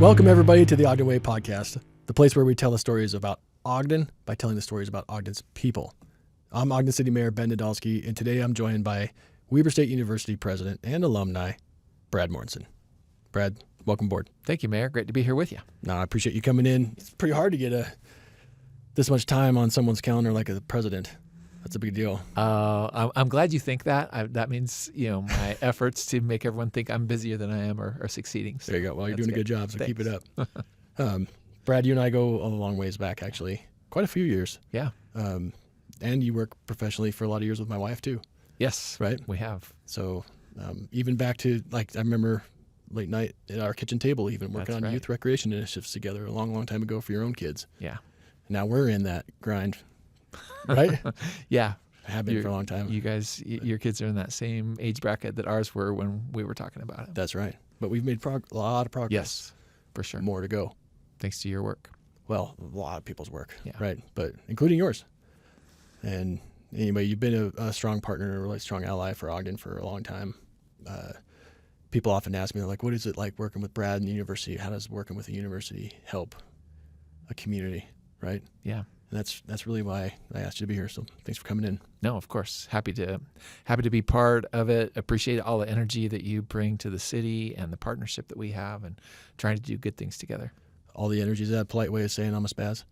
Welcome, everybody, to the Ogden Way podcast, the place where we tell the stories about Ogden by telling the stories about Ogden's people. I'm Ogden City Mayor Ben Nadolski, and today I'm joined by Weber State University President and alumni, Brad Mortensen. Brad, welcome aboard. Thank you, Mayor. Great to be here with you. No, I appreciate you coming in. It's pretty hard to get this much time on someone's calendar like a president. That's a big deal. I'm glad you think that. That means, my efforts to make everyone think I'm busier than I am are succeeding. So there you go. Well, you're doing a good job, so Thanks. Keep it up. Brad, you and I go a long ways back, actually. Quite a few years. Yeah. And you work professionally for a lot of years with my wife, too. Yes. Right? We have. So even back to, I remember late night at our kitchen table, even working on youth recreation initiatives together a long, long time ago for your own kids. Yeah. Now we're in that grind, right? Yeah. I have been for a long time. You guys, your kids are in that same age bracket that ours were when we were talking about it. That's right. But we've made a lot of progress. Yes, for sure. More to go. Thanks to your work. Well, a lot of people's work, yeah. Right? But including yours. And anyway, you've been a strong partner, a really strong ally for Ogden for a long time. People often ask me, they're like, what is it like working with Brad in the university? How does working with a university help a community, right? Yeah. And that's really why I asked you to be here. So thanks for coming in. No, of course. Happy to be part of it. Appreciate all the energy that you bring to the city and the partnership that we have and trying to do good things together. All the energy, is that a polite way of saying I'm a spaz?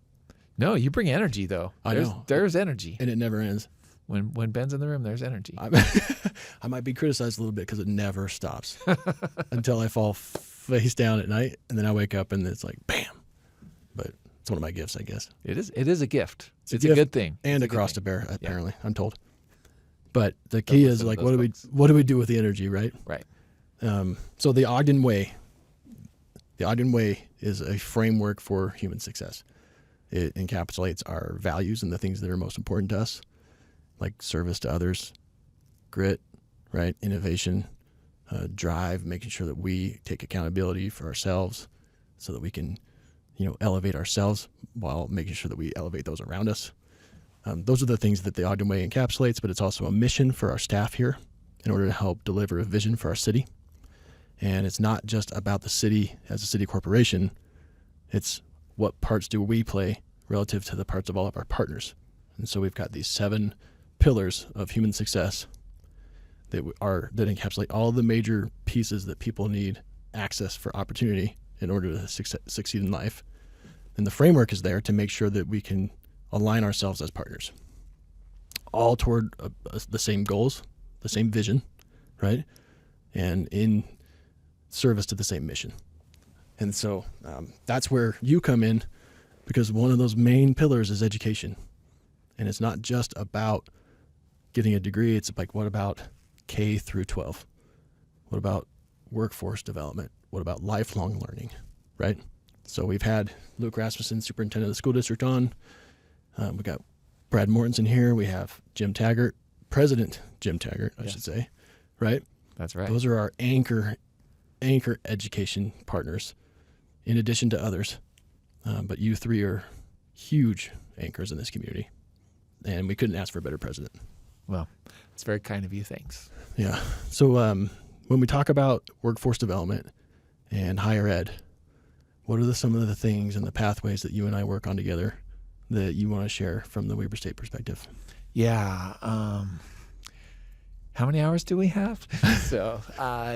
No, you bring energy, though. I know. There's energy. And it never ends. When Ben's in the room, there's energy. I might be criticized a little bit because it never stops until I fall face down at night, and then I wake up and it's like, bam. But it's one of my gifts, I guess. It is a gift. It's a a good thing. And a cross to bear, apparently, I'm told. But the key is, what do we do with the energy, right? Right. So the Ogden Way is a framework for human success. It encapsulates our values and the things that are most important to us, like service to others, grit, right, innovation, drive, making sure that we take accountability for ourselves so that we can, elevate ourselves while making sure that we elevate those around us. Those are the things that the Ogden Way encapsulates, but it's also a mission for our staff here in order to help deliver a vision for our city. And it's not just about the city as a city corporation. It's what parts do we play relative to the parts of all of our partners. And so we've got these 7 pillars of human success that encapsulate all the major pieces that people need access for opportunity in order to succeed in life. And the framework is there to make sure that we can align ourselves as partners, all toward the same goals, the same vision, right? And in service to the same mission. And so that's where you come in, because one of those main pillars is education. And it's not just about getting a degree. It's like, what about K through 12? What about workforce development? What about lifelong learning, right? So we've had Luke Rasmussen, superintendent of the school district, on. We got Brad Mortensen here. We have Jim Taggart, President Jim Taggart, I should say, right? That's right. Those are our anchor education partners, in addition to others. But you 3 are huge anchors in this community, and we couldn't ask for a better president. Well, it's very kind of you. Thanks. Yeah. So when we talk about workforce development and higher ed, what are some of the things and the pathways that you and I work on together that you want to share from the Weber State perspective? Yeah. How many hours do we have? So,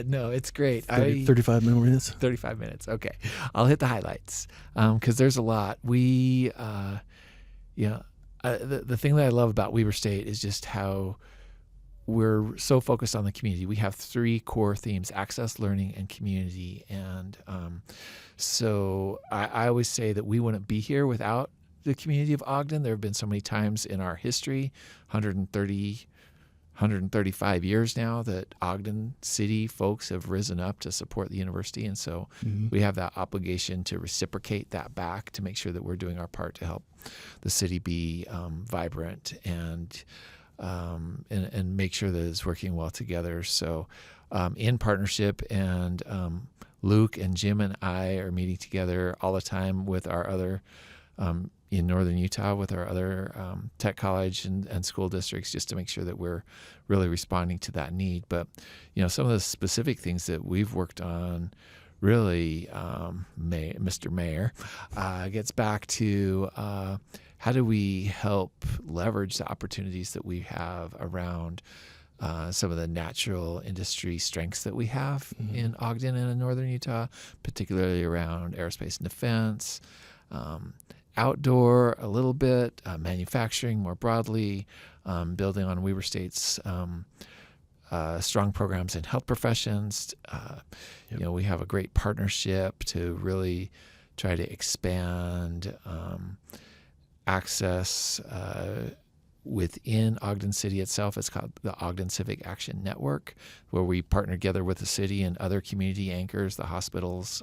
no, it's great. 35 minutes? 35 minutes. Okay. I'll hit the highlights because there's a lot. The thing that I love about Weber State is just how we're so focused on the community. We have 3 core themes: access, learning, and community. And so I always say that we wouldn't be here without the community of Ogden. There have been so many times in our history, 135 years now, that Ogden City folks have risen up to support the university. And so we have that obligation to reciprocate that back, to make sure that we're doing our part to help the city be vibrant and make sure that it's working well together. So in partnership, and Luke and Jim and I are meeting together all the time with our other in northern Utah with our other tech college and school districts, just to make sure that we're really responding to that need. But, some of the specific things that we've worked on really, Mr. Mayor, gets back to how do we help leverage the opportunities that we have around some of the natural industry strengths that we have in Ogden and in northern Utah, particularly around aerospace and defense, outdoor a little bit, manufacturing more broadly, building on Weber State's strong programs in health professions. We have a great partnership to really try to expand access within Ogden City itself. It's called the Ogden Civic Action Network, where we partner together with the city and other community anchors, the hospitals,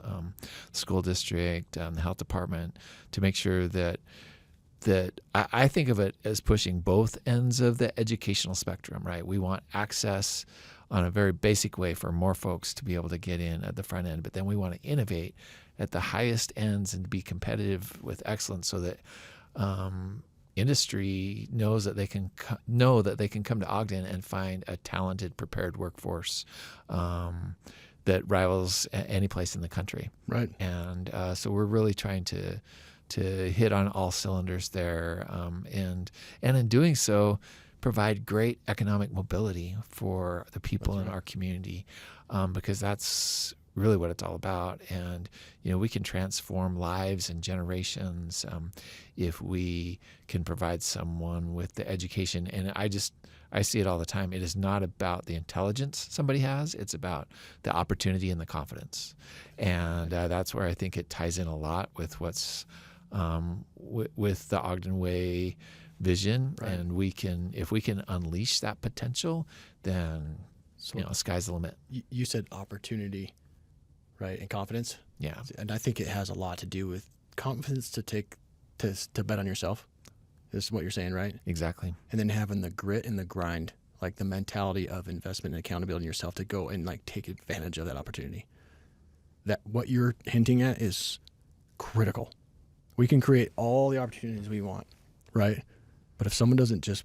school district, the health department, to make sure that I think of it as pushing both ends of the educational spectrum, right? We want access on a very basic way for more folks to be able to get in at the front end, but then we want to innovate at the highest ends and be competitive with excellence so that industry knows that they can come to Ogden and find a talented, prepared workforce that rivals any place in the country. Right. And so we're really trying to hit on all cylinders there, and in doing so, provide great economic mobility for the people in our community, because that's really what it's all about. And we can transform lives and generations if we can provide someone with the education. And I see it all the time. It is not about the intelligence somebody has. It's about the opportunity and the confidence. And that's where I think it ties in a lot with what's with the Ogden Way vision. Right. And if we can unleash that potential, then sky's the limit. You said opportunity, right, and confidence. Yeah. And I think it has a lot to do with confidence to bet on yourself. This is what you're saying, right? Exactly. And then having the grit and the grind, like the mentality of investment and accountability in yourself to go and take advantage of that opportunity. That what you're hinting at is critical. We can create all the opportunities we want, right? But if someone doesn't just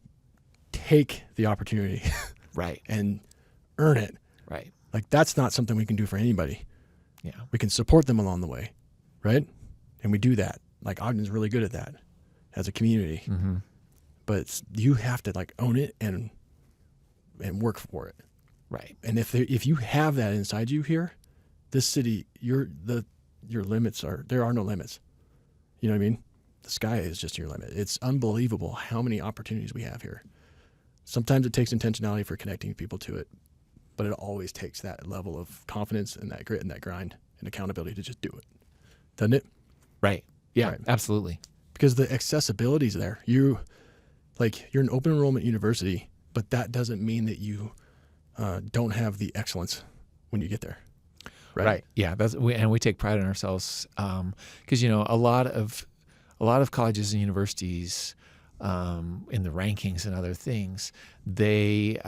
take the opportunity right, and earn it, right, that's not something we can do for anybody. Yeah. We can support them along the way, right? And we do that. Ogden's really good at that as a community. Mm-hmm. But you have to own it and work for it. Right. And if you have that inside you here, this city, your limits there are no limits. You know what I mean? The sky is just your limit. It's unbelievable how many opportunities we have here. Sometimes it takes intentionality for connecting people to it, but it always takes that level of confidence and that grit and that grind and accountability to just do it. Doesn't it? Right. Yeah, right. Absolutely. Because the accessibility is there. You're an open enrollment university, but that doesn't mean that you don't have the excellence when you get there. Right. Yeah. We take pride in ourselves because a lot of colleges and universities in the rankings and other things, they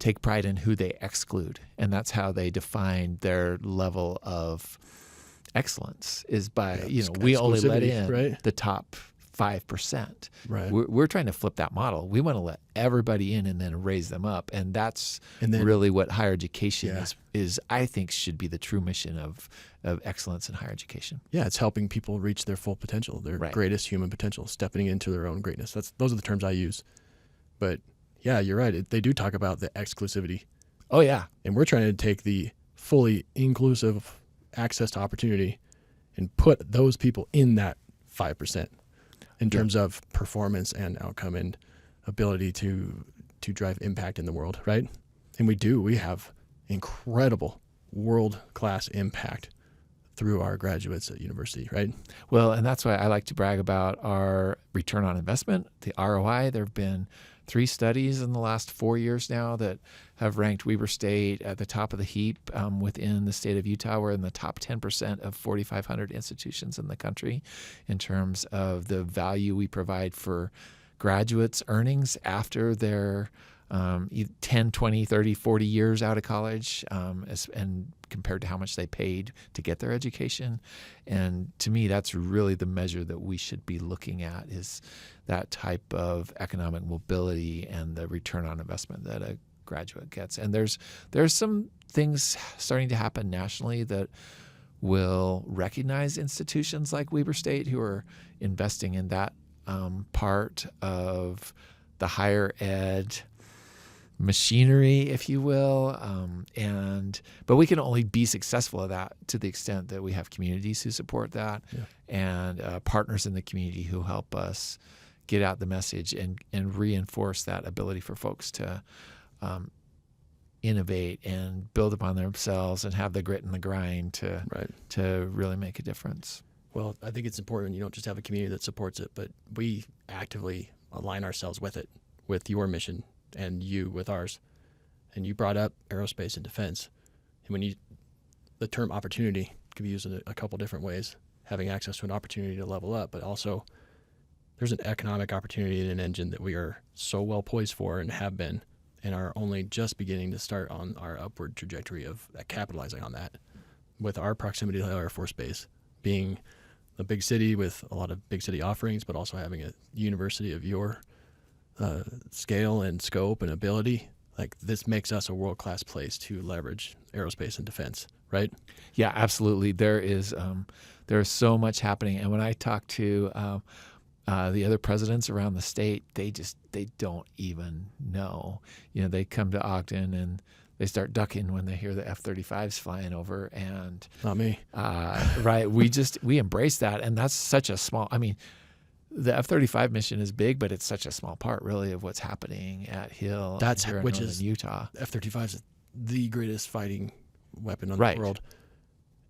take pride in who they exclude, and that's how they define their level of excellence is by we only let in the top 5%. Right. We're trying to flip that model. We want to let everybody in and then raise them up. And that's really what higher education is, I think, should be the true mission of excellence in higher education. Yeah, it's helping people reach their full potential, their greatest human potential, stepping into their own greatness. Those are the terms I use. But yeah, you're right. They do talk about the exclusivity. Oh, yeah. And we're trying to take the fully inclusive access to opportunity and put those people in that 5%. In terms of performance and outcome and ability to drive impact in the world, right? And we have incredible world-class impact through our graduates at university, right? Well, and that's why I like to brag about our return on investment, the ROI. There have been 3 studies in the last 4 years now that have ranked Weber State at the top of the heap within the state of Utah. We're in the top 10% of 4,500 institutions in the country in terms of the value we provide for graduates' earnings after their 10, 20, 30, 40 years out of college, and compared to how much they paid to get their education. And to me, that's really the measure that we should be looking at, is that type of economic mobility and the return on investment that a graduate gets. And there's some things starting to happen nationally that will recognize institutions like Weber State who are investing in that part of the higher ed machinery, if you will. But we can only be successful at that to the extent that we have communities who support that and partners in the community who help us get out the message and reinforce that ability for folks to innovate and build upon themselves and have the grit and the grind to really make a difference. Well, I think it's important you don't just have a community that supports it, but we actively align ourselves with it, with your mission and you with ours. And you brought up aerospace and defense. And the term opportunity could be used in a couple different ways, having access to an opportunity to level up, but also there's an economic opportunity in an engine that we are so well poised for and have been and are only just beginning to start on our upward trajectory of capitalizing on that with our proximity to the Air Force Base being a big city with a lot of big city offerings, but also having a university of your scale and scope and ability. Like, this makes us a world-class place to leverage aerospace and defense, right? Yeah, absolutely. There is so much happening. And when I talk to the other presidents around the state, they don't even know. They come to Ogden and they start ducking when they hear the F-35s flying over. And not me. Right. We embrace that. And that's such a small, the F-35 mission is big, but it's such a small part really of what's happening at Hill Which is Utah. F-35 is the greatest fighting weapon on Right. the world.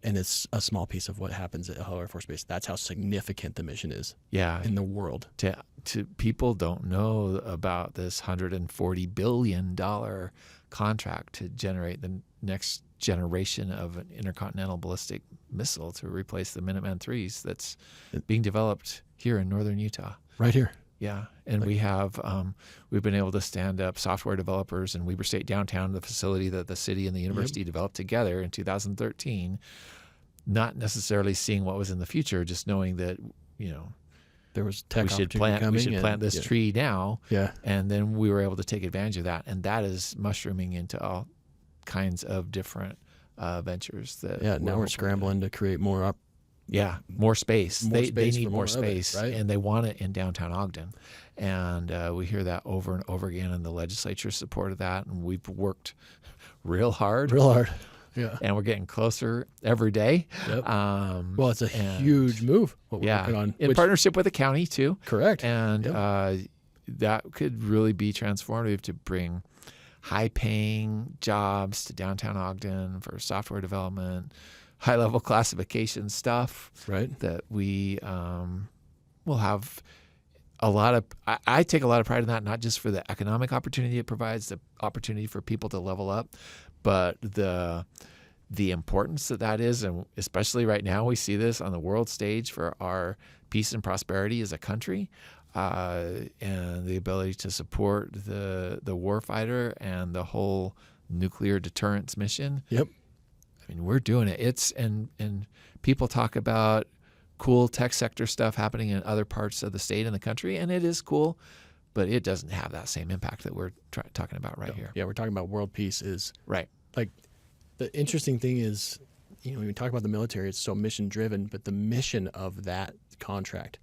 And it's a small piece of what happens at Hill Air Force Base. That's how significant the mission is in the world. To people don't know about this $140 billion contract to generate the next generation of an intercontinental ballistic missile to replace the Minuteman IIIs that's being developed here in northern Utah. Right here. Yeah, and we've been able to stand up software developers in Weber State downtown, the facility that the city and the university developed together in 2013, not necessarily seeing what was in the future, just knowing that, there was tech we should plant this tree now. Yeah. And then we were able to take advantage of that. And that is mushrooming into all kinds of different ventures. Now we're scrambling to create more more space. They need more space, space, and they want it in downtown Ogden. And we hear that over and over again, and the legislature supported that, and we've worked real hard. Yeah. And we're getting closer every day. Yep. Well, it's a huge move, what we're working on. In partnership with the county, too. Correct. And that could really be transformative to bring high-paying jobs to downtown Ogden for software development, high-level classification stuff. Right. That we will have a lot of – I take a lot of pride in that, not just for the economic opportunity it provides, the opportunity for people to level up, but the importance that is, and especially right now we see this on the world stage for our peace and prosperity as a country, and the ability to support the warfighter and the whole nuclear deterrence mission. Yep. We're doing it. And people talk about cool tech sector stuff happening in other parts of the state and the country, and it is cool, but it doesn't have that same impact that we're talking about here. Yeah, we're talking about world peace is right. Like, the interesting thing is, when we talk about the military, it's so mission driven, but the mission of that contract,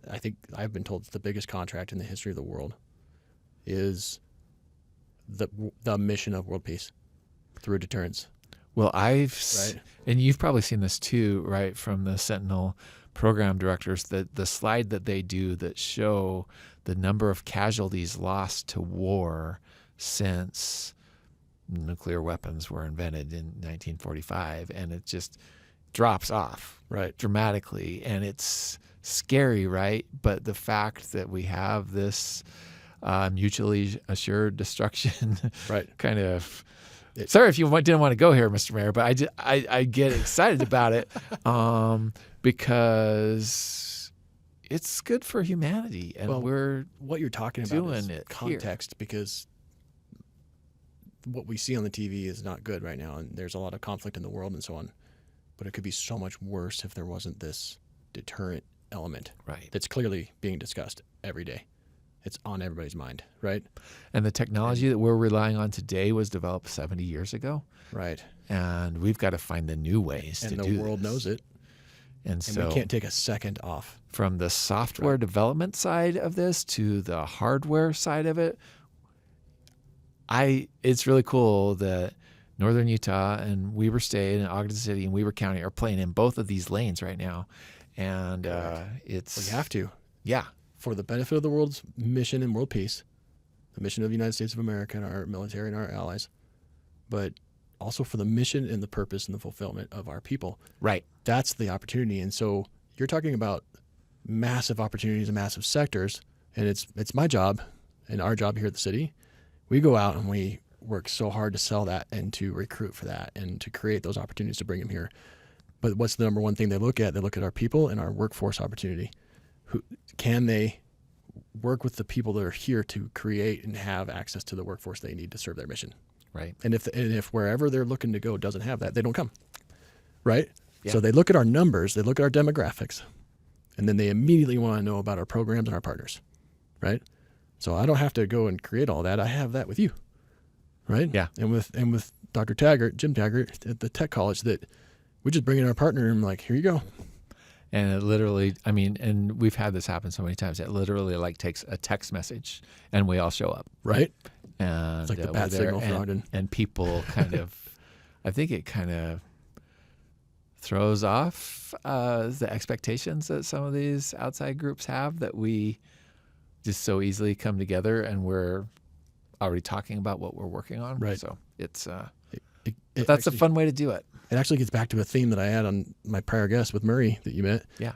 I think I've been told it's the biggest contract in the history of the world, is the mission of world peace through deterrence. Well, and you've probably seen this too, right, from the Sentinel program directors, the slide that they do that show the number of casualties lost to war since nuclear weapons were invented in 1945, and it just drops off dramatically, and it's scary, right? But the fact that we have this mutually assured destruction kind of sorry if you didn't want to go here, Mr. Mayor, but I get excited about it because it's good for humanity, and what you're talking about doing is context here. Because what we see on the TV is not good right now, and there's a lot of conflict in the world and so on. But it could be so much worse if there wasn't this deterrent element that's clearly being discussed every day. It's on everybody's mind, right? And the technology that we're relying on today was developed 70 years ago. Right. And we've got to find the new ways to And do the this. world knows it. And so we can't take a second off. From the software development side of this to the hardware side of it, it's really cool that Northern Utah and Weber State and Ogden City and Weber County are playing in both of these lanes right now. And it's... We have to. Yeah. For the benefit of the world's mission and world peace, the mission of the United States of America and our military and our allies, but also for the mission and the purpose and the fulfillment of our people. Right. That's the opportunity. And so you're talking about massive opportunities and massive sectors, and it's my job and our job here at the city. We go out and we work so hard to sell that and to recruit for that and to create those opportunities to bring them here. But what's the number one thing they look at? They look at our people and our workforce opportunity. Who can they work with the people that are here to create and have access to the workforce they need to serve their mission? Right. And if wherever they're looking to go doesn't have that, they don't come. Right? Yeah. So they look at our numbers, they look at our demographics, and then they immediately want to know about our programs and our partners. Right? So I don't have to go and create all that. I have that with you. Right? Yeah. And with Dr. Taggart, Jim Taggart at the Tech College, that we just bring in our partner and like, here you go. And it literally, I mean, and we've had this happen so many times. It literally like takes a text message and we all show up. Right? And It's like the we're bat there, signal for Ogden. and people kind of, I think it kind of throws off the expectations that some of these outside groups have, that we just so easily come together and we're already talking about what we're working on. Right. So it's, It that's actually, a fun way to do it. It actually gets back to a theme that I had on my prior guest with Murray that you met. Yeah.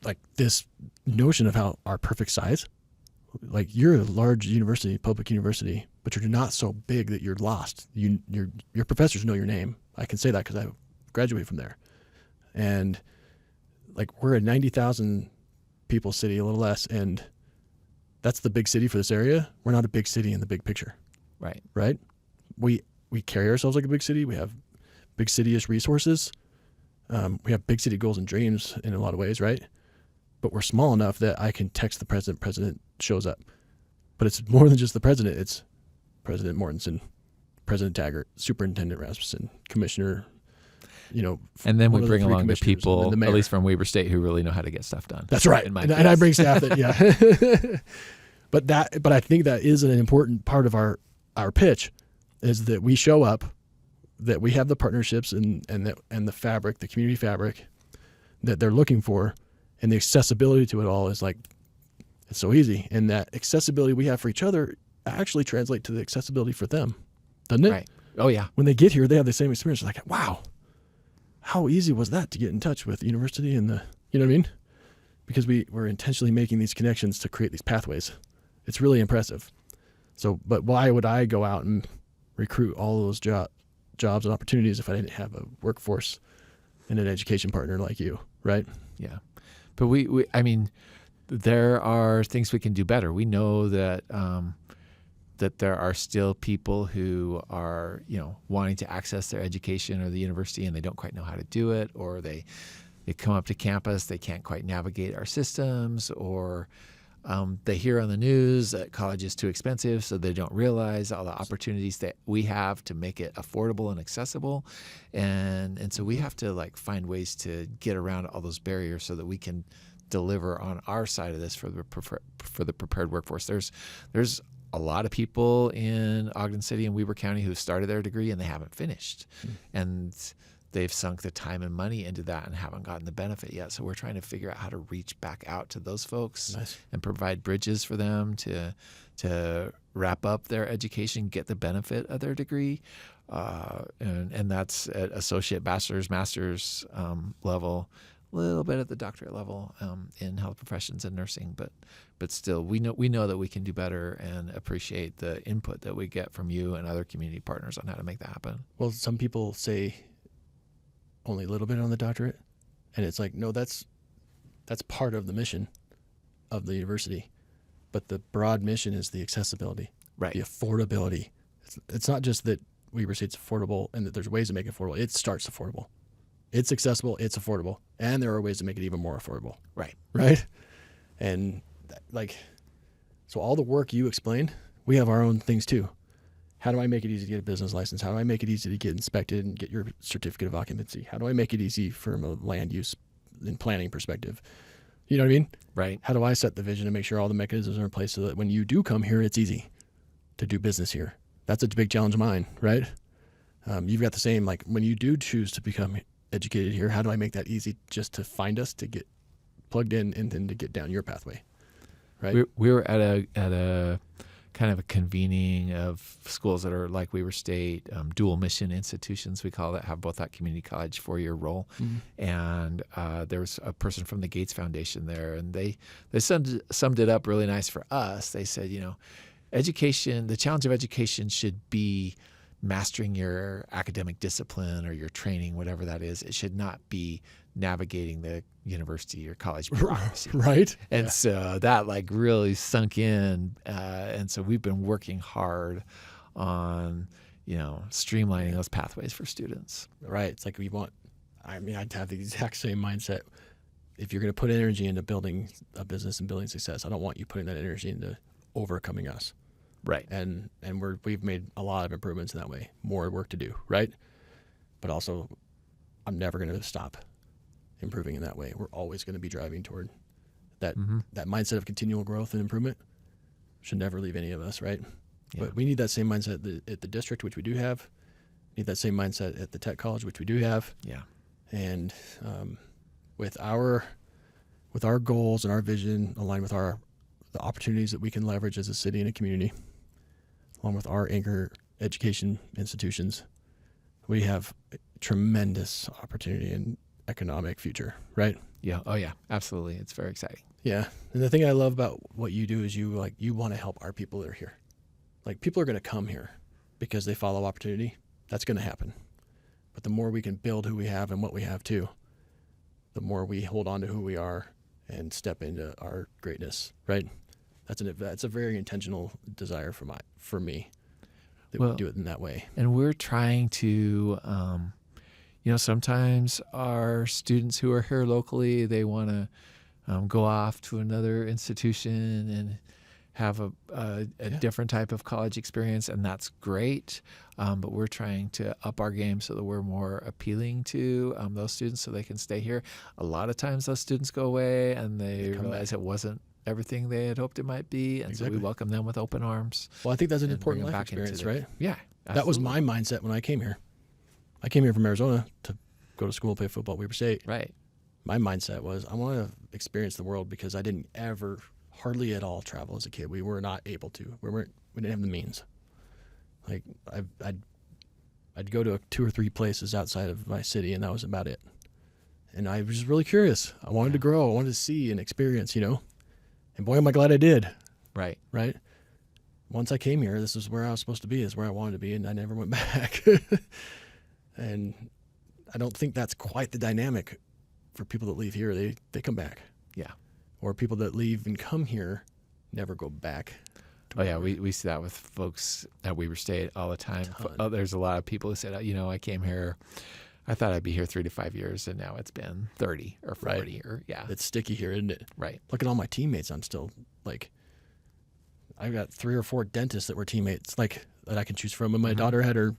Like this notion of how our perfect size, like you're a large university, public university, but you're not so big that you're lost. Your professors know your name. I can say that because I graduated from there. And like we're a 90,000 people city, a little less, and that's the big city for this area. We're not a big city in the big picture. Right. Right? We carry ourselves like a big city. We have big city-ish resources. We have big city goals and dreams in a lot of ways, right? But we're small enough that I can text the president. President shows up. But it's more than just the president. It's President Mortensen, President Taggart, Superintendent Rasmussen, Commissioner, And then we one of the bring three along the commissioners, people, and the mayor. At least from Weber State, who really know how to get stuff done. That's right. In my And I case. bring staff that, yeah. But I think that is an important part of our pitch, is that we show up, that we have the partnerships and the fabric, the community fabric that they're looking for, and the accessibility to it all is like, it's so easy. And that accessibility we have for each other actually translate to the accessibility for them, doesn't it? Right. Oh, yeah. When they get here, they have the same experience. Like, wow, how easy was that to get in touch with the university and you know what I mean? Because we're intentionally making these connections to create these pathways. It's really impressive. So, but why would I go out and recruit all those jobs and opportunities if I didn't have a workforce and an education partner like you, right? Yeah. But I mean, there are things we can do better. We know that that there are still people who are, wanting to access their education or the university and they don't quite know how to do it, or they come up to campus, they can't quite navigate our systems, or they hear on the news that college is too expensive, so they don't realize all the opportunities that we have to make it affordable and accessible. And so we have to find ways to get around all those barriers so that we can deliver on our side of this for the prepared workforce. There's a lot of people in Ogden City and Weber County who started their degree and they haven't finished. And they've sunk the time and money into that and haven't gotten the benefit yet. So we're trying to figure out how to reach back out to those folks. Nice. And provide bridges for them to wrap up their education, get the benefit of their degree. And that's at associate, bachelor's, master's level, a little bit at the doctorate level in health professions and nursing. But still, we know that we can do better, and appreciate the input that we get from you and other community partners on how to make that happen. Well, some people say only a little bit on the doctorate, and it's like, no, that's part of the mission of the university, but the broad mission is the accessibility, right? The affordability. It's not just that Weber State's affordable and that there's ways to make it affordable. It starts affordable, it's accessible, it's affordable, and there are ways to make it even more affordable. Right. And so all the work you explained, we have our own things too, How do I make it easy to get a business license? How do I make it easy to get inspected and get your certificate of occupancy? How do I make it easy from a land use and planning perspective? You know what I mean? Right. How do I set the vision and make sure all the mechanisms are in place so that when you do come here, it's easy to do business here? That's a big challenge of mine, right? You've got the same, like when you do choose to become educated here, how do I make that easy just to find us, to get plugged in, and then to get down your pathway, right? We were at a kind of a convening of schools that are like Weber State, dual mission institutions, we call it, have both that community college 4-year role. Mm-hmm. And there was a person from the Gates Foundation there, and they summed it up really nice for us. They said, education, the challenge of education should be mastering your academic discipline or your training, whatever that is. It should not be navigating the university or college bureaucracy. Right. And so that really sunk in. And so we've been working hard on, streamlining those pathways for students. Right. It's like I'd have the exact same mindset. If you're going to put energy into building a business and building success, I don't want you putting that energy into overcoming us. Right. And we've made a lot of improvements in that way. More work to do, right? But also, I'm never going to stop improving in that way. We're always going to be driving toward that that mindset of continual growth and improvement. Should never leave any of us, right? Yeah. But we need that same mindset at the district, which we do have. We need that same mindset at the tech college, which we do have. Yeah. And with our goals and our vision aligned with the opportunities that we can leverage as a city and a community, along with our anchor education institutions, we have a tremendous opportunity and economic future, right? Yeah. Oh, yeah. Absolutely. It's very exciting. Yeah. And the thing I love about what you do is you want to help our people that are here. Like, people are going to come here because they follow opportunity. That's going to happen. But the more we can build who we have and what we have too, the more we hold on to who we are and step into our greatness, right? That's a very intentional desire for me that we do it in that way. And we're trying to, sometimes our students who are here locally, they want to go off to another institution and have a different type of college experience, and that's great. But we're trying to up our game so that we're more appealing to those students so they can stay here. A lot of times those students go away and they realize it wasn't everything they had hoped it might be, and so we welcome them with open arms. Well, I think that's an important life experience, right? Yeah, absolutely. That was my mindset when I came here. I came here from Arizona to go to school and play football at Weber State. Right. My mindset was I want to experience the world because I didn't ever hardly at all travel as a kid. We were not able to. We didn't have the means. Like, I'd go to 2 or 3 places outside of my city, and that was about it. And I was just really curious. I wanted to grow. I wanted to see and experience, And boy, am I glad I did. Right. Right? Once I came here, this is where I was supposed to be. This is where I wanted to be, and I never went back. And I don't think that's quite the dynamic for people that leave here. They come back. Yeah. Or people that leave and come here never go back. Oh, yeah. We see that with folks at Weber State all the time. There's a lot of people who said, I came here, I thought I'd be here 3 to 5 years, and now it's been 30 or 40. Right. Or yeah. It's sticky here, isn't it? Right. Look at all my teammates. I'm still I've got 3 or 4 dentists that were teammates that I can choose from. And my daughter had her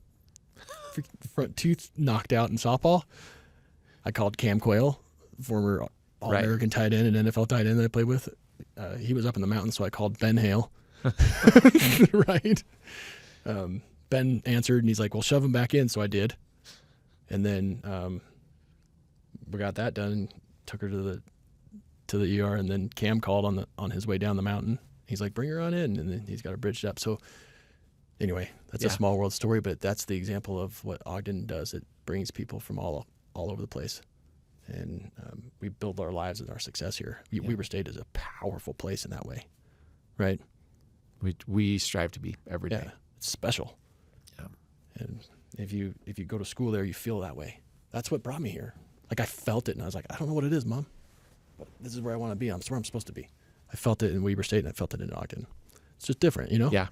front tooth knocked out in softball. I called Cam Quayle, former All-American tight end and NFL tight end that I played with. He was up in the mountains, so I called Ben Hale. Right. Ben answered, and he's like, well, shove him back in. So I did. And then we got that done and took her to the ER. And then Cam called on his way down the mountain. He's like, bring her on in. And then he's got her bridged up. So anyway, that's a small world story, but that's the example of what Ogden does. It brings people from all over the place. And we build our lives and our success here. Weber State is a powerful place in that way, right? We strive to be every day. Yeah, it's special. Yeah. And if you go to school there, you feel that way. That's what brought me here. Like, I felt it, and I was like, I don't know what it is, Mom, but this is where I want to be. It's where I'm supposed to be. I felt it in Weber State, and I felt it in Ogden. It's just different, Yeah.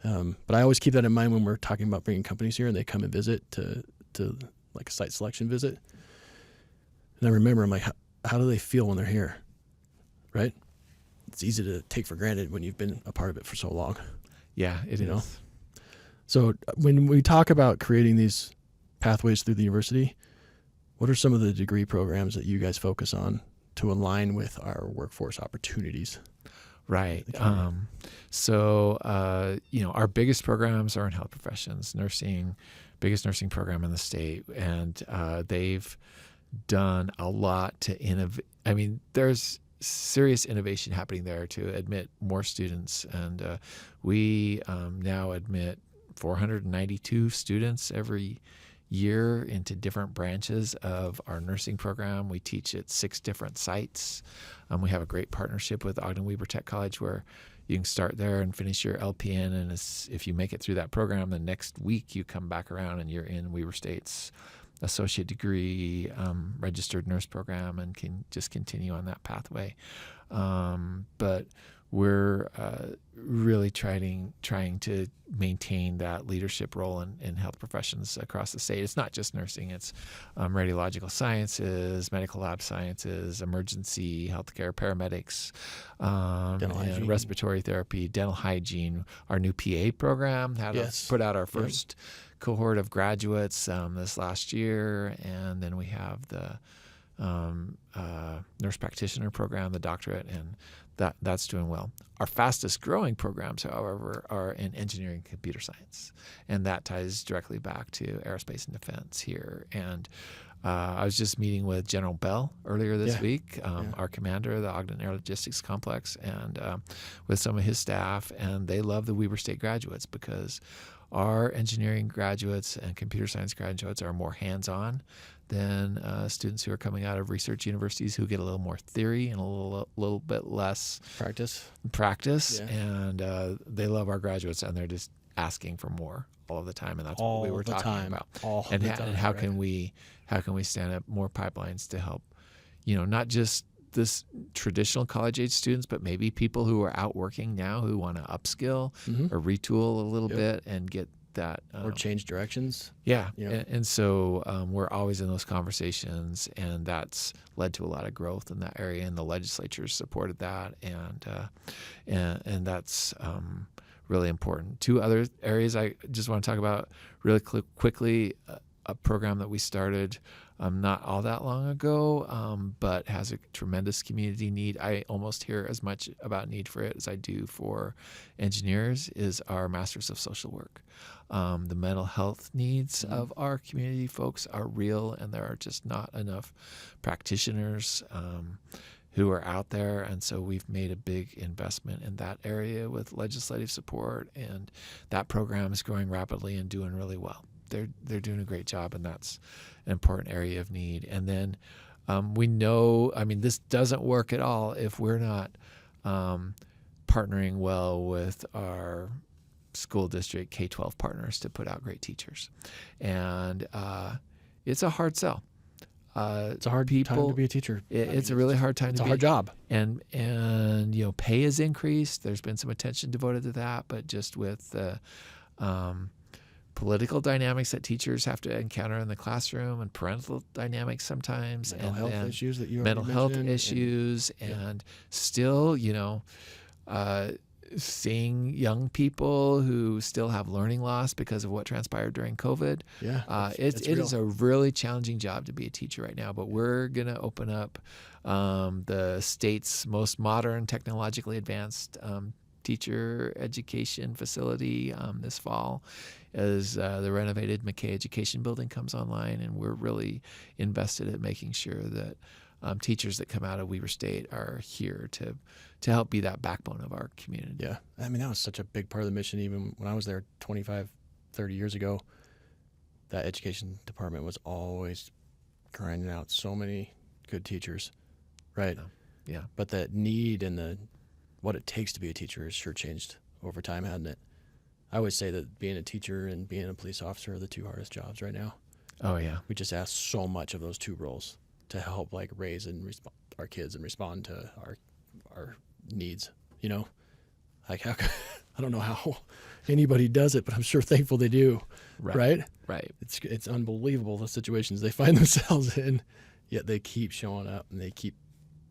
But I always keep that in mind when we're talking about bringing companies here, and they come and visit to like a site selection visit. And I remember, I'm like, how do they feel when they're here, right? It's easy to take for granted when you've been a part of it for so long. Yeah, it is. So when we talk about creating these pathways through the university, what are some of the degree programs that you guys focus on to align with our workforce opportunities? Right. Our biggest programs are in health professions, nursing, biggest nursing program in the state. And they've done a lot to innovate. I mean, there's serious innovation happening there to admit more students. And we now admit 492 students every year into different branches of our nursing program. We teach at 6 different sites. We have a great partnership with Ogden Way Tech College where you can start there and finish your LPN. And if you make it through that program, the next week you come back around and you're in Weber State's associate degree registered nurse program and can just continue on that pathway. But we're really trying to maintain that leadership role in health professions across the state. It's not just nursing. It's radiological sciences, medical lab sciences, emergency healthcare, paramedics, and respiratory therapy, dental hygiene. Our new PA program had us put out our first cohort of graduates this last year. And then we have the nurse practitioner program, the doctorate, and that's doing well. Our fastest growing programs, however, are in engineering and computer science, and that ties directly back to aerospace and defense here. And I was just meeting with General Bell earlier this week, our commander of the Ogden Air Logistics Complex, and with some of his staff, and they love the Weber State graduates because our engineering graduates and computer science graduates are more hands-on than students who are coming out of research universities who get a little more theory and a little bit less practice. Yeah. And they love our graduates, and they're just asking for more all of the time. And that's what we were talking about. And how can we stand up more pipelines to help, not just this traditional college age students, but maybe people who are out working now who want to upskill or retool a little bit and get that or change directions. Yeah. And so we're always in those conversations, and that's led to a lot of growth in that area, and the legislature supported that, and that's really important. 2 other areas I just want to talk about really quickly. A program that we started not all that long ago, but has a tremendous community need. I almost hear as much about need for it as I do for engineers, is our Masters of Social Work. The mental health needs of our community folks are real, and there are just not enough practitioners who are out there. And so we've made a big investment in that area with legislative support, and that program is growing rapidly and doing really well. They're doing a great job, and that's an important area of need. And then we know, this doesn't work at all if we're not partnering well with our school district K-12 partners to put out great teachers. And it's a hard sell. It's a hard time to be a teacher. It's a really hard time to be. It's a hard job. And pay has increased. There's been some attention devoted to that, but just with the political dynamics that teachers have to encounter in the classroom, and parental dynamics sometimes, mental health issues that you mental health mentioned, issues, and still, seeing young people who still have learning loss because of what transpired during COVID. It is a really challenging job to be a teacher right now, but we're going to open up the state's most modern, technologically advanced teacher education facility this fall as the renovated McKay Education Building comes online, and we're really invested in making sure that teachers that come out of Weber State are here to help be that backbone of our community. Yeah. That was such a big part of the mission. Even when I was there 25, 30 years ago, that education department was always grinding out so many good teachers, right? Yeah. But that need and what it takes to be a teacher has sure changed over time, hasn't it? I always say that being a teacher and being a police officer are the 2 hardest jobs right now. Oh, yeah. We just ask so much of those 2 roles to help raise and our kids and respond to our needs. I don't know how anybody does it, but I'm sure thankful they do. Right. It's unbelievable the situations they find themselves in, yet they keep showing up and they keep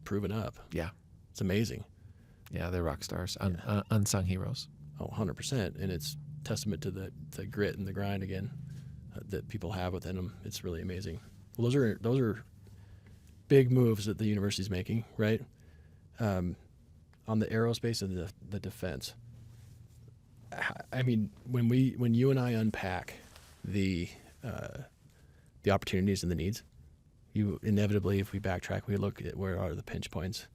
proving up. Yeah, it's amazing. Yeah, they're rock stars, unsung heroes. Oh, 100%. And it's testament to the grit and the grind again that people have within them. It's really amazing. Well, those are big moves that the university's making, right? On the aerospace and the defense. I mean, when you and I unpack the opportunities and the needs, you inevitably, if we backtrack, we look at where are the pinch points.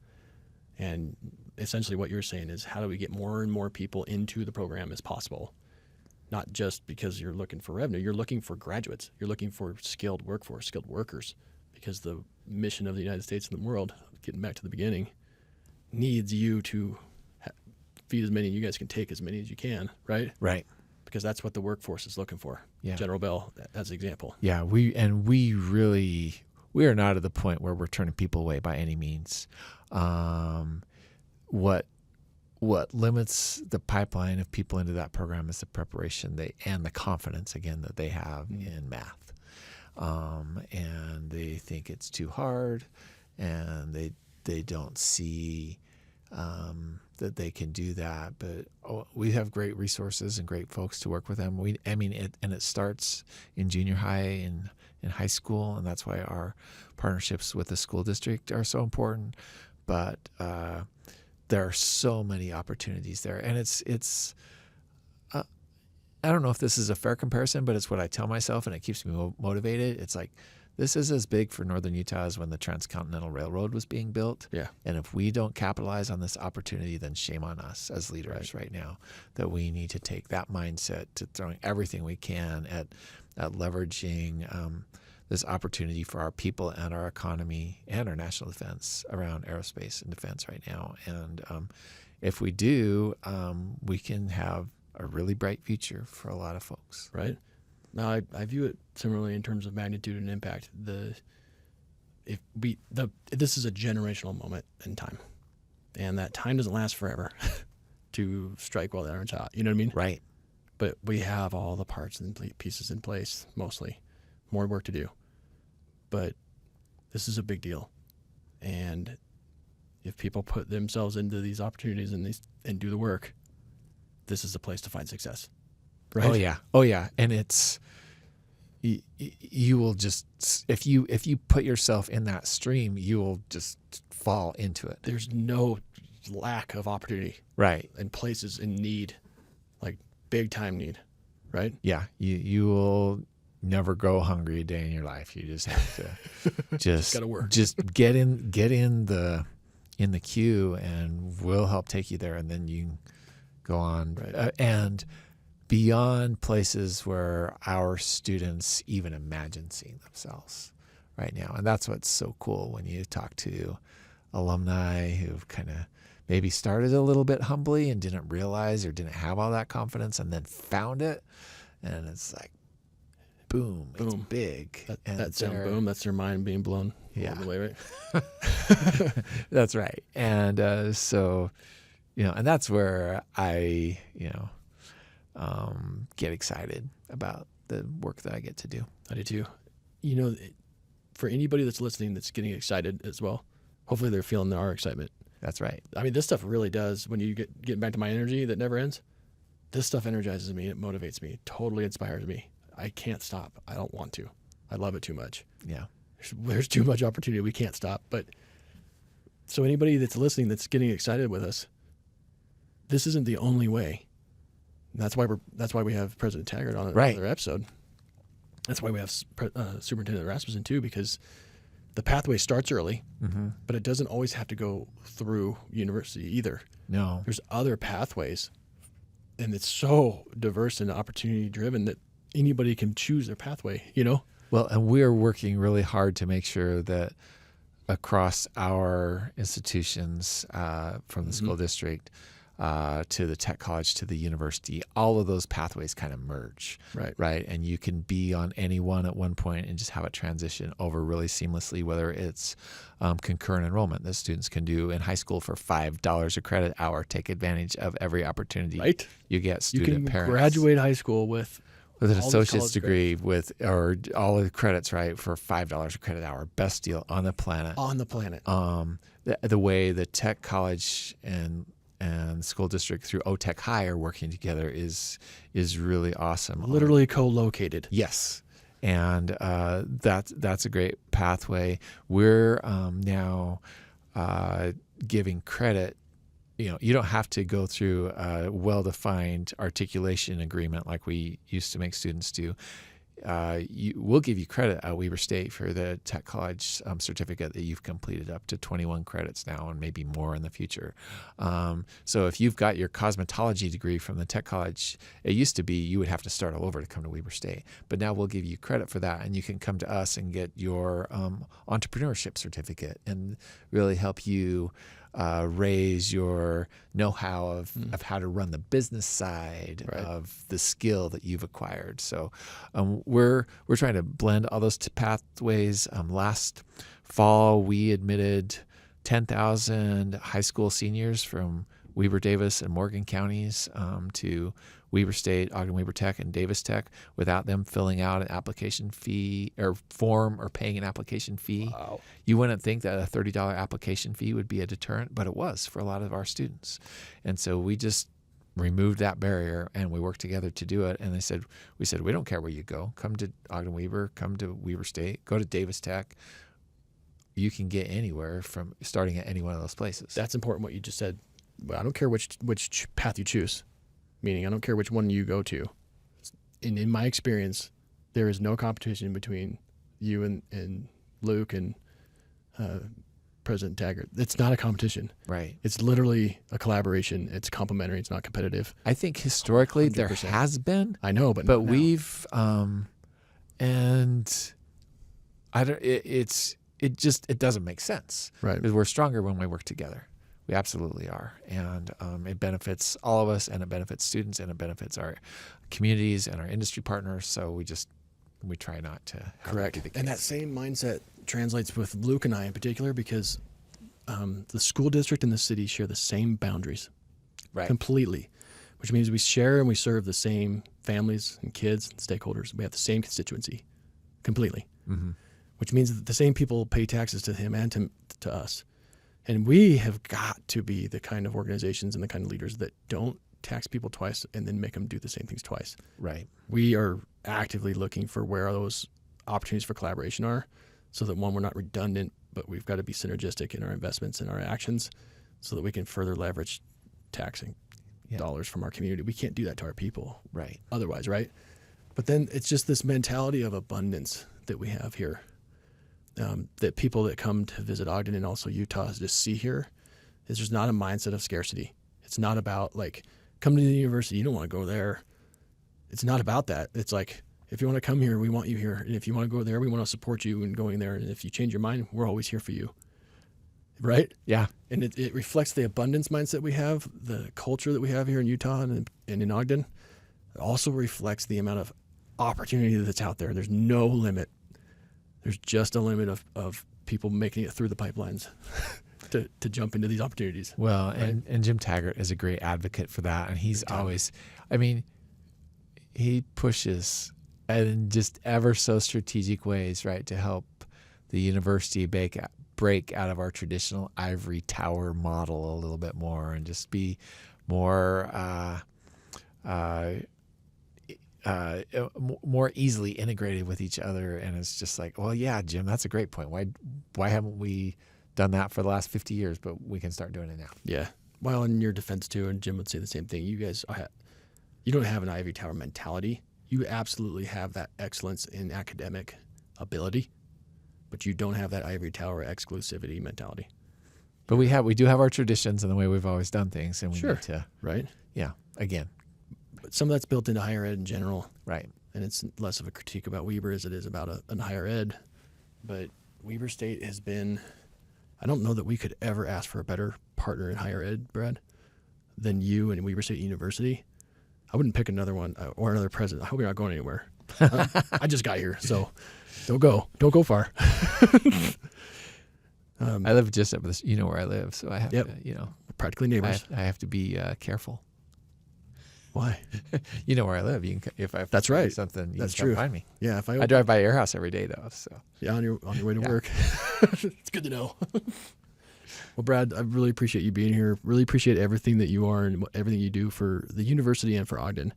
And essentially what you're saying is, how do we get more and more people into the program as possible? Not just because you're looking for revenue, you're looking for graduates. You're looking for skilled workforce, skilled workers, because the mission of the United States and the world, getting back to the beginning, needs you to feed as many. You guys can take as many as you can, right? Right. Because that's what the workforce is looking for. Yeah. General Bell, as an example. Yeah, we are not at the point where we're turning people away by any means. What limits the pipeline of people into that program is the preparation and the confidence, again, that they have in math. And they think it's too hard, and they don't see that they can do that. But we have great resources and great folks to work with them. It starts in junior high and in high school, and that's why our partnerships with the school district are so important. But there are so many opportunities there, and it's I don't know if this is a fair comparison, but it's what I tell myself, and it keeps me motivated. It's like, this is as big for Northern Utah as when the Transcontinental Railroad was being built. Yeah. And if we don't capitalize on this opportunity, then shame on us as leaders right now, that we need to take that mindset to throwing everything we can at leveraging this opportunity for our people and our economy and our national defense around aerospace and defense right now. And if we do, we can have a really bright future for a lot of folks. Right. Now, I view it similarly in terms of magnitude and impact. This is a generational moment in time, and that time doesn't last forever to strike while the iron's hot. You know what I mean? Right. But we have all the parts and pieces in place, mostly. More work to do. But this is a big deal. And if people put themselves into these opportunities and do the work, this is the place to find success. Right? Oh yeah. And it's, you will just, if you put yourself in that stream, you will just fall into it. There's no lack of opportunity. Right. And places in need, like big time need. Right? Yeah. You will never go hungry a day in your life. You just have to just gotta work. Just get in the queue, and we'll help take you there, and then you go on. Right. And beyond places where our students even imagine seeing themselves right now. And that's what's so cool when you talk to alumni who've kind of maybe started a little bit humbly and didn't realize or didn't have all that confidence, and then found it. And it's like, boom. It's big. That sound boom, that's their mind being blown all the way, right? That's right. And so, and that's where I, get excited about the work that I get to do. I do too. For anybody that's listening that's getting excited as well, hopefully they're feeling our excitement. That's right. I mean, this stuff really does, when you get back to my energy that never ends, this stuff energizes me, it motivates me, it totally inspires me. I can't stop. I don't want to. I love it too much. Yeah. There's too much opportunity. We can't stop. But so anybody that's listening that's getting excited with us, this isn't the only way. That's why we have President Taggart on another episode. That's why we have Superintendent Rasmussen too, because the pathway starts early, but it doesn't always have to go through university either. No. There's other pathways, and it's so diverse and opportunity driven that anybody can choose their pathway, Well, and we're working really hard to make sure that across our institutions, from the school district to the tech college to the university, all of those pathways kind of merge. Right. And you can be on any one at one point and just have it transition over really seamlessly, whether it's concurrent enrollment that students can do in high school for $5 a credit hour. Take advantage of every opportunity you get. Student parents. You can graduate high school with an associate's degree or all of the credits, right, for $5 a credit hour. Best deal on the planet. On the planet. The way the tech college and and school district through OTech High are working together is really awesome. Literally co-located. Yes. And that's a great pathway. We're now giving credit. You don't have to go through a well-defined articulation agreement like we used to make students do. We'll give you credit at Weber State for the Tech College certificate that you've completed up to 21 credits now and maybe more in the future. So if you've got your cosmetology degree from the Tech College, it used to be you would have to start all over to come to Weber State. But now we'll give you credit for that, and you can come to us and get your entrepreneurship certificate and really help you raise your know-how of how to run the business side of the skill that you've acquired. So we're trying to blend all those pathways. Last fall, we admitted 10,000 high school seniors from Weber, Davis, and Morgan counties to Weber State, Ogden Weber Tech, and Davis Tech without them filling out an application fee or form or paying an application fee. Wow. You wouldn't think that a $30 application fee would be a deterrent, but it was for a lot of our students. And so we just removed that barrier and we worked together to do it. And we said, we don't care where you go. Come to Ogden Weber, come to Weber State, go to Davis Tech. You can get anywhere from starting at any one of those places. That's important what you just said. I don't care which path you choose. Meaning, I don't care which one you go to. In my experience, there is no competition between you and Luke and President Taggart. It's not a competition. Right. It's literally a collaboration. It's complementary. It's not competitive. I think historically 100%. there has been. I know, but not now. We've and I don't. It doesn't make sense. Right. Because we're stronger when we work together. We absolutely are. And it benefits all of us, and it benefits students, and it benefits our communities and our industry partners. So we try not to have Correct. that be the case. And that same mindset translates with Luke and I in particular because the school district and the city share the same boundaries. Right. Completely. Which means we share and we serve the same families and kids and stakeholders. We have the same constituency. Completely. Mm-hmm. Which means that the same people pay taxes to him and to us. And we have got to be the kind of organizations and the kind of leaders that don't tax people twice and then make them do the same things twice. Right. We are actively looking for where those opportunities for collaboration are so that, one, we're not redundant, but we've got to be synergistic in our investments and our actions so that we can further leverage taxing dollars from our community. We can't do that to our people. Right. Otherwise, right? But then it's just this mentality of abundance that we have here. That people that come to visit Ogden and also Utah just see here is there's not a mindset of scarcity. It's not about like, come to the university, you don't want to go there. It's not about that. It's like, if you want to come here, we want you here. And if you want to go there, we want to support you in going there. And if you change your mind, we're always here for you. Right? Yeah. And it reflects the abundance mindset we have, the culture that we have here in Utah and in Ogden. It also reflects the amount of opportunity that's out there. There's no limit. There's just a limit of people making it through the pipelines to jump into these opportunities. Well, right? and Jim Taggart is a great advocate for that. And he's always, he pushes in just ever so strategic ways, right, to help the university break out of our traditional ivory tower model a little bit more and just be more more easily integrated with each other. And it's just like, well, yeah, Jim, that's a great point. Why haven't we done that for the last 50 years, but we can start doing it now? Yeah. Well, in your defense too, and Jim would say the same thing. You guys, you don't have an ivory tower mentality. You absolutely have that excellence in academic ability, but you don't have that ivory tower exclusivity mentality. But we do have our traditions and the way we've always done things, and we Sure. need to, Right? yeah, again, But some of that's built into higher ed in general. right. And it's less of a critique about Weber as it is about a higher ed. But Weber State has been, I don't know that we could ever ask for a better partner in higher ed, Brad, than you and Weber State University. I wouldn't pick another one or another president. I hope you're not going anywhere. I just got here, so don't go far. I live just up this, where I live, so I have Yep. to, Practically neighbors. I have to be careful. Why? You know where I live. You can, if I That's right. something, you That's can come true. find me. Yeah, if I drive by your house every day though, so on your way to Yeah. work. It's good to know. Well, Brad, I really appreciate you being here. Really appreciate everything that you are and everything you do for the university and for Ogden.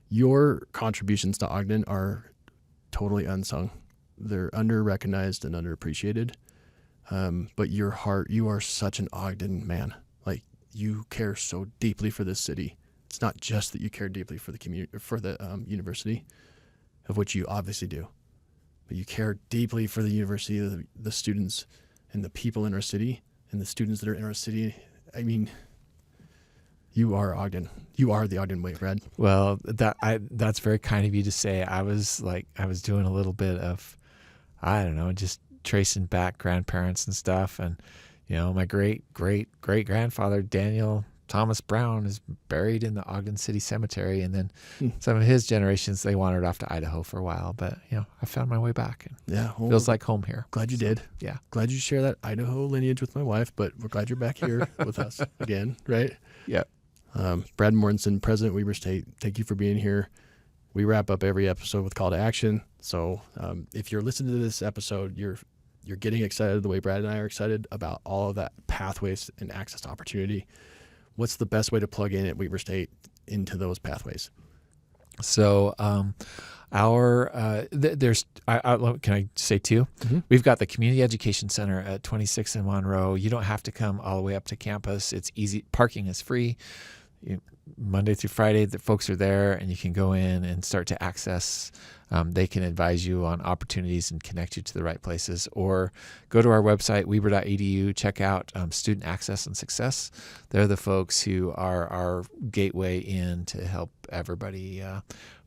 Your contributions to Ogden are totally unsung. They're under-recognized and underappreciated. But your heart, you are such an Ogden man. Like, you care so deeply for this city. It's not just that you care deeply for the community, for the university, of which you obviously do, but you care deeply for the university, the students, and the people in our city, and the students that are in our city. I mean, you are Ogden. You are the Ogden Way, Brad. Well, that's very kind of you to say. I was doing a little bit of, I don't know, just tracing back grandparents and stuff. And, my great-great-great-grandfather, Daniel Thomas Brown, is buried in the Ogden City Cemetery. And then some of his generations, they wandered off to Idaho for a while. But, I found my way back. And well, feels like home here. Glad you did. Yeah. Glad you share that Idaho lineage with my wife, but we're glad you're back here with us again, right? Yeah. Brad Mortensen, President, Weber State, thank you for being here. We wrap up every episode with call to action. So if you're listening to this episode, you're getting excited the way Brad and I are excited about all of that pathways and access to opportunity. What's the best way to plug in at Weber State into those pathways? So can I say two? Mm-hmm. We've got the Community Education Center at 26 in Monroe. You don't have to come all the way up to campus. It's easy. Parking is free. Monday through Friday, the folks are there, and you can go in and start to access. They can advise you on opportunities and connect you to the right places. Or go to our website, weber.edu, check out Student Access and Success. They're the folks who are our gateway in to help everybody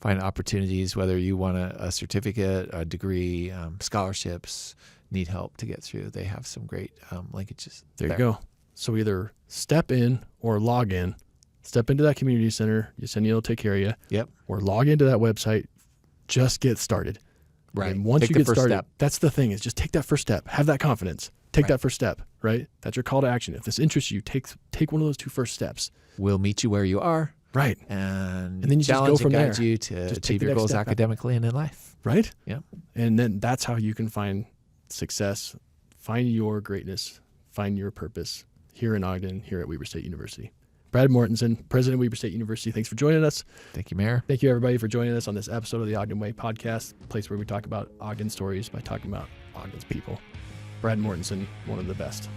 find opportunities, whether you want a certificate, a degree, scholarships, need help to get through. They have some great linkages. There you go. So either step in or log in. Step into that community center. Yesenia will take care of you. Yep. Or log into that website. Just get started. Right. And once Take you the get first started, step. that's the thing, is just take that first step. Have that confidence. Take that first step, right? That's your call to action. If this interests you, take one of those two first steps. We'll meet you where you are. Right. And then you just go from guide there. you to Just achieve take the your next goals step. academically and in life. Right? Yeah. And then that's how you can find success, find your greatness, find your purpose here in Ogden, here at Weber State University. Brad Mortensen, President of Weber State University, thanks for joining us. Thank you, Mayor. Thank you, everybody, for joining us on this episode of the Ogden Way podcast, a place where we talk about Ogden stories by talking about Ogden's people. Brad Mortensen, one of the best.